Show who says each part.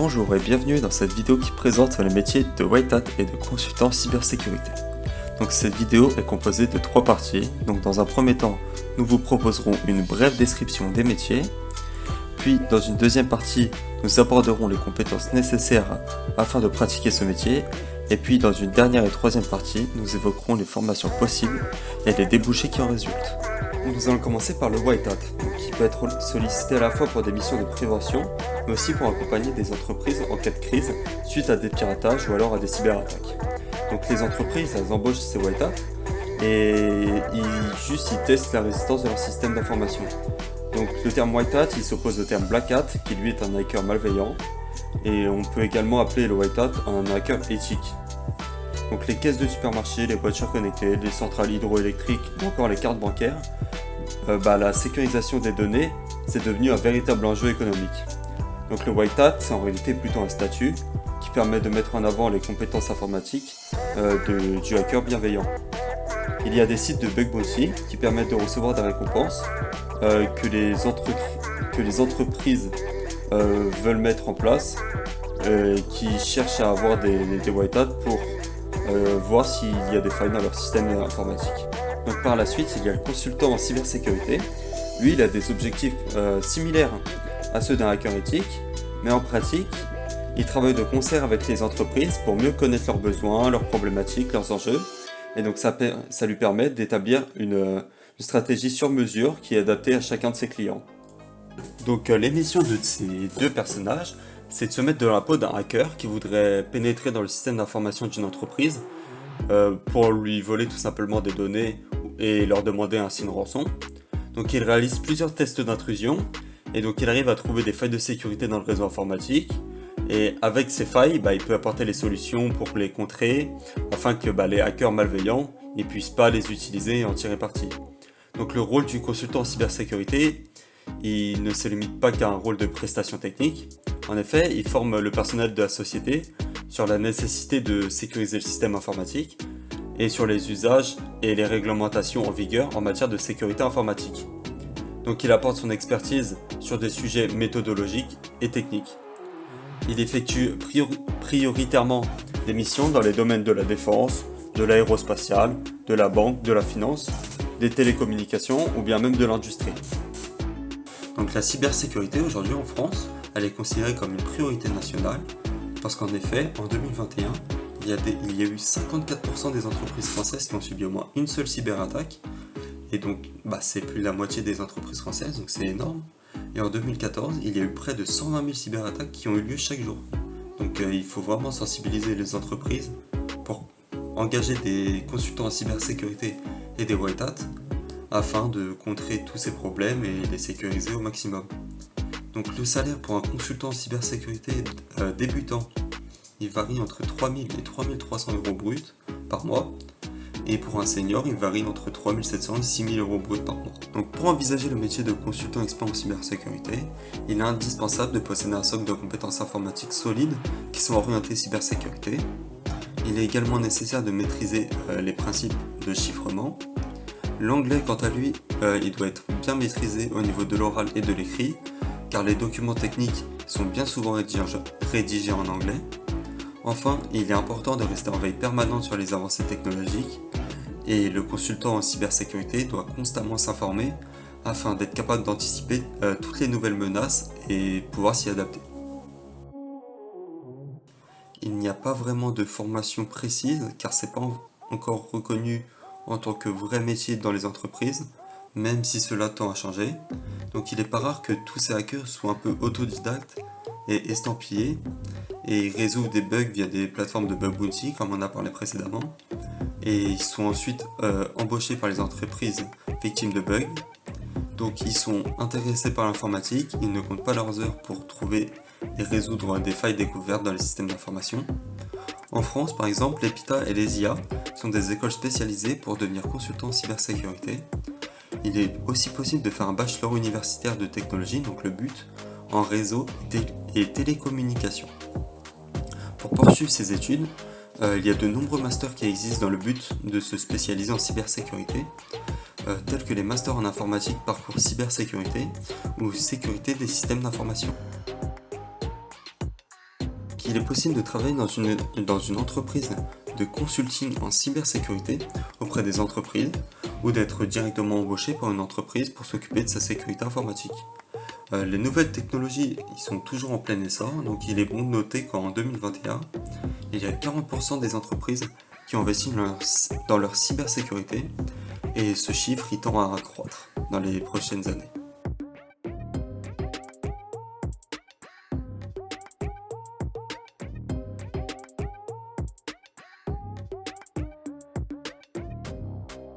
Speaker 1: Bonjour et bienvenue dans cette vidéo qui présente le métier de White Hat et de consultant cybersécurité. Donc cette vidéo est composée de 3 parties. Donc dans un premier temps, nous vous proposerons une brève description des métiers. Puis dans une deuxième partie, nous aborderons les compétences nécessaires afin de pratiquer ce métier. Et puis dans une dernière et troisième partie, nous évoquerons les formations possibles et les débouchés qui en résultent. Nous allons commencer par le White Hat, qui peut être sollicité à la fois pour des missions de prévention, mais aussi pour accompagner des entreprises en cas de crise suite à des piratages ou alors à des cyberattaques. Donc les entreprises, elles embauchent ces White Hat et ils testent la résistance de leur système d'information. Donc le terme White Hat, il s'oppose au terme Black Hat, qui lui est un hacker malveillant, et on peut également appeler le White Hat un hacker éthique. Donc les caisses de supermarché, les voitures connectées, les centrales hydroélectriques ou encore les cartes bancaires, la sécurisation des données, c'est devenu un véritable enjeu économique. Donc le White Hat, c'est en réalité plutôt un statut qui permet de mettre en avant les compétences informatiques du hacker bienveillant. Il y a des sites de bug bounty qui permettent de recevoir des récompenses que les entreprises veulent mettre en place, qui cherchent à avoir des White Hat pour voir s'il y a des failles dans leur système informatique. Donc par la suite, il y a le consultant en cybersécurité. Lui, il a des objectifs similaires à ceux d'un hacker éthique, mais en pratique, il travaille de concert avec les entreprises pour mieux connaître leurs besoins, leurs problématiques, leurs enjeux. Et donc ça lui permet d'établir une stratégie sur mesure qui est adaptée à chacun de ses clients. Donc les missions de ces deux personnages, c'est de se mettre dans la peau d'un hacker qui voudrait pénétrer dans le système d'information d'une entreprise pour lui voler tout simplement des données et leur demander ainsi une rançon. Donc il réalise plusieurs tests d'intrusion et donc il arrive à trouver des failles de sécurité dans le réseau informatique, et avec ces failles, il peut apporter les solutions pour les contrer afin que les hackers malveillants ne puissent pas les utiliser et en tirer parti. Donc le rôle du consultant en cybersécurité, il ne se limite pas qu'à un rôle de prestation technique. En effet, il forme le personnel de la société sur la nécessité de sécuriser le système informatique et sur les usages et les réglementations en vigueur en matière de sécurité informatique. Donc il apporte son expertise sur des sujets méthodologiques et techniques. Il effectue prioritairement des missions dans les domaines de la défense, de l'aérospatiale, de la banque, de la finance, des télécommunications ou bien même de l'industrie. Donc la cybersécurité aujourd'hui en France, elle est considérée comme une priorité nationale parce qu'en effet, en 2021, il y a eu 54% des entreprises françaises qui ont subi au moins une seule cyberattaque, et donc c'est plus de la moitié des entreprises françaises, donc c'est énorme. Et en 2014, il y a eu près de 120 000 cyberattaques qui ont eu lieu chaque jour. Donc il faut vraiment sensibiliser les entreprises pour engager des consultants en cybersécurité et des White Hat afin de contrer tous ces problèmes et les sécuriser au maximum. Donc le salaire pour un consultant en cybersécurité débutant, il varie entre 3 000 et 3 300 euros bruts par mois. Et pour un senior, il varie entre 3 700 et 6 000 euros bruts par mois. Donc pour envisager le métier de consultant expert en cybersécurité, il est indispensable de posséder un socle de compétences informatiques solides qui sont orientées cybersécurité. Il est également nécessaire de maîtriser les principes de chiffrement. L'anglais, quant à lui, il doit être bien maîtrisé au niveau de l'oral et de l'écrit, car les documents techniques sont bien souvent rédigés en anglais. Enfin, il est important de rester en veille permanente sur les avancées technologiques, et le consultant en cybersécurité doit constamment s'informer afin d'être capable d'anticiper toutes les nouvelles menaces et pouvoir s'y adapter. Il n'y a pas vraiment de formation précise car c'est pas encore reconnu en tant que vrai métier dans les entreprises, même si cela tend à changer. Donc il n'est pas rare que tous ces hackers soient un peu autodidactes et estampillés, et ils résolvent des bugs via des plateformes de bug bounty comme on a parlé précédemment, et ils sont ensuite embauchés par les entreprises victimes de bugs. Donc ils sont intéressés par l'informatique, ils ne comptent pas leurs heures pour trouver et résoudre des failles découvertes dans les systèmes d'information. En France par exemple, l'EPITA et les IA sont des écoles spécialisées pour devenir consultant en cybersécurité. Il est aussi possible de faire un bachelor universitaire de technologie, donc le but, en réseau et télécommunications. Pour poursuivre ces études, il y a de nombreux masters qui existent dans le but de se spécialiser en cybersécurité, tels que les masters en informatique parcours cybersécurité ou sécurité des systèmes d'information. il est possible de travailler dans une entreprise de consulting en cybersécurité auprès des entreprises ou d'être directement embauché par une entreprise pour s'occuper de sa sécurité informatique. Les nouvelles technologies ils sont toujours en plein essor, donc il est bon de noter qu'en 2021, il y a 40% des entreprises qui ont investi dans leur cybersécurité et ce chiffre il tend à accroître dans les prochaines années.